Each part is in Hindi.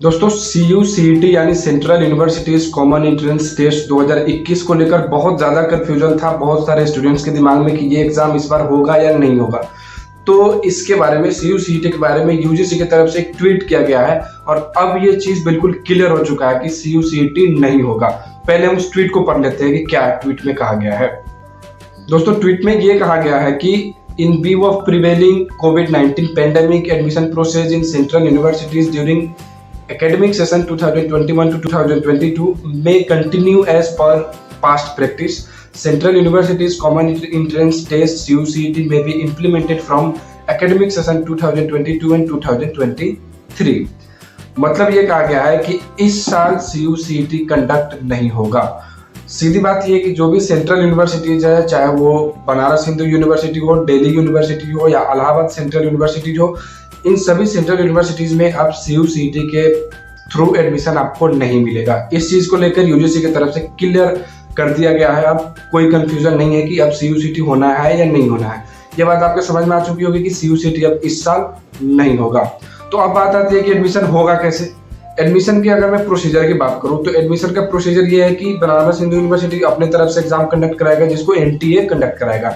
दोस्तों CUCET यानी central universities common entrance test 2021 को लेकर बहुत ज़्यादा कंफ्यूजन था बहुत सारे स्टूडेंट्स के दिमाग में कि ये एग्ज़ाम इस बार होगा या नहीं होगा। तो इसके बारे में CUCET के बारे में UGC की तरफ से एक ट्वीट किया गया है और अब ये चीज़ बिल्कुल क्लियर हो चुका है कि CUCET नहीं होगा। पहले हम उस ट्वीट को पढ़ लेते हैं कि क्या ट्वीट में कहा गया है। दोस्तों ट्वीट में ये कहा गया है कि in view of prevailing COVID-19 pandemic, admission process in central universities during academic session 2021 to 2022 may continue as per past practice. Central Universities Common Entrance Test CUCET may be implemented from academic session 2022 and 2023. मतलब ये कहा गया है कि इस साल CUCET कंडक्ट नहीं होगा। सीधी बात ये है कि जो भी सेंट्रल यूनिवर्सिटीज है, चाहे वो बनारस हिंदू यूनिवर्सिटी हो, दिल्ली यूनिवर्सिटी हो या इलाहाबाद सेंट्रल यूनिवर्सिटी हो, इन सभी सेंट्रल यूनिवर्सिटीज में अब CUCET के थ्रू एडमिशन आपको नहीं मिलेगा। इस चीज को लेकर UGC की तरफ से क्लियर कर दिया गया है। अब कोई कंफ्यूजन नहीं है कि अब CUCET होना है या नहीं होना है। ये बात आपको समझ में आ चुकी होगी कि CUCET अब इस साल नहीं होगा। तो अब बात आती है कि एडमिशन होगा कैसे। एडमिशन की अगर मैं प्रोसीजर की बात करूं तो एडमिशन का प्रोसीजर ये है कि बनारस हिंदू यूनिवर्सिटी अपने तरफ से एग्जाम कंडक्ट कराएगा जिसको NTA कंडक्ट कराएगा।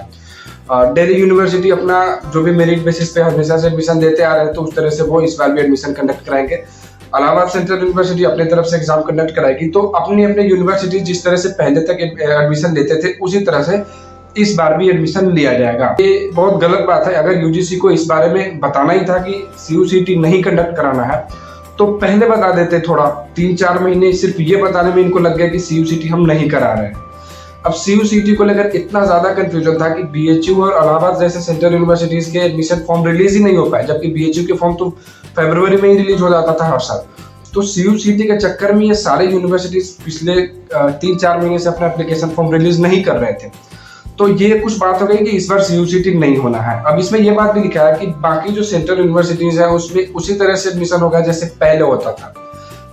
दिल्ली यूनिवर्सिटी अपना जो भी मेरिट बेसिस पे हमेशा से एडमिशन देते आ रहे हैं तो उस तरह से वो इस बार भी एडमिशन कंडक्ट कराएंगे। इलाहाबाद सेंट्रल यूनिवर्सिटी अपने तरफ से एग्जाम कंडक्ट कराएगी। तो अपनी अपनी यूनिवर्सिटी जिस तरह से पहले तक एडमिशन लेते थे उसी तरह से इस बार भी एडमिशन लिया जाएगा। ये बहुत गलत बात है। अगर UGC को इस बारे में बताना ही था कि CUCET नहीं कंडक्ट कराना है तो पहले बता देते। थोड़ा 3-4 महीने सिर्फ ये बताने में इनको लग गया कि CUCET हम नहीं करा रहे हैं। अब CUCET को लेकर इतना ज्यादा कंफ्यूजन था कि BHU और इलाहाबाद जैसे सेंट्रल यूनिवर्सिटीज के एडमिशन फॉर्म रिलीज ही नहीं हो पाए, जबकि BHU के फॉर्म तो फरवरी में ही रिलीज हो जाता था हर साल। तो CUCET के चक्कर में ये सारे यूनिवर्सिटीज पिछले 3-4 महीने से अपना एप्लीकेशन फॉर्म रिलीज नहीं कर रहे थे। तो ये कुछ बात हो गई कि इस बार CUCET नहीं होना है। अब इसमें ये बात भी लिखा है कि बाकी जो सेंट्रल यूनिवर्सिटीज है उसमें उसी तरह से एडमिशन होगा जैसे पहले होता था।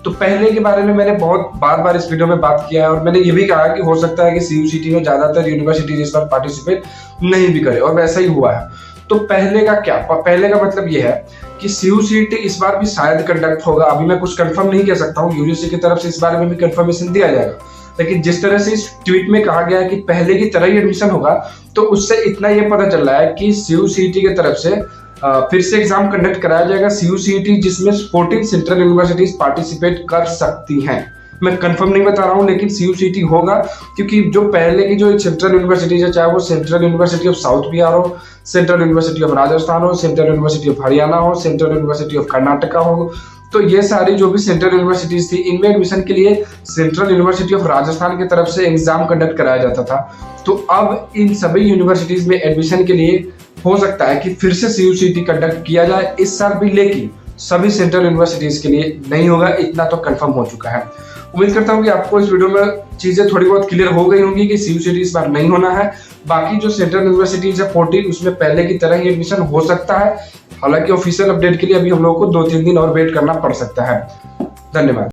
तो पहले के बारे में मैंने बहुत बार इस वीडियो में बात किया है और मैंने ये भी कहा कि हो सकता है कि CUCET में ज्यादातर यूनिवर्सिटीज इस बार पार्टिसिपेट नहीं भी करे, और वैसा ही हुआ है। तो पहले का क्या, पहले का मतलब ये है कि CUCET इस बार भी शायद कंडक्ट होगा। अभी मैं कुछ कंफर्म नहीं कह सकता हूँ। UGC की तरफ से इस बारे में भी कंफर्मेशन दिया जाएगा, लेकिन जिस तरह से इस ट्वीट में कहा गया है कि पहले की तरह ही एडमिशन होगा तो उससे इतना ये पता चल रहा है कि CUCET की तरफ से फिर से एग्जाम कंडक्ट कराया जाएगा। CUCET जिसमें 14 सेंट्रल यूनिवर्सिटीज पार्टिसिपेट कर सकती हैं। मैं कंफर्म नहीं बता रहा हूँ, लेकिन CUCET होगा क्योंकि जो पहले की जो सेंट्रल यूनिवर्सिटीज है, चाहे वो central university of south Bihar हो, सेंट्रल यूनिवर्सिटी ऑफ राजस्थान हो, सेंट्रल यूनिवर्सिटी ऑफ हरियाणा हो, सेंट्रल यूनिवर्सिटी ऑफ कर्नाटका हो, तो ये सारी जो भी सेंट्रल यूनिवर्सिटीज थी इनमें एडमिशन के लिए सेंट्रल यूनिवर्सिटी ऑफ राजस्थान की तरफ से एग्जाम कंडक्ट कराया जाता था। तो अब इन सभी यूनिवर्सिटीज में एडमिशन के लिए हो सकता है कि फिर से CUCET कंडक्ट किया जाए इस साल भी, लेकिन सभी सेंट्रल यूनिवर्सिटीज के लिए नहीं होगा। इतना तो कंफर्म हो चुका है। उम्मीद करता हूँ कि आपको इस वीडियो में चीजें थोड़ी बहुत क्लियर हो गई होंगी कि CUCET इस बार नहीं होना है। बाकी जो सेंट्रल यूनिवर्सिटीज है 14 उसमें पहले की तरह ही एडमिशन हो सकता है। हालांकि ऑफिशियल अपडेट के लिए अभी हम लोगों को 2-3 दिन और वेट करना पड़ सकता है। धन्यवाद।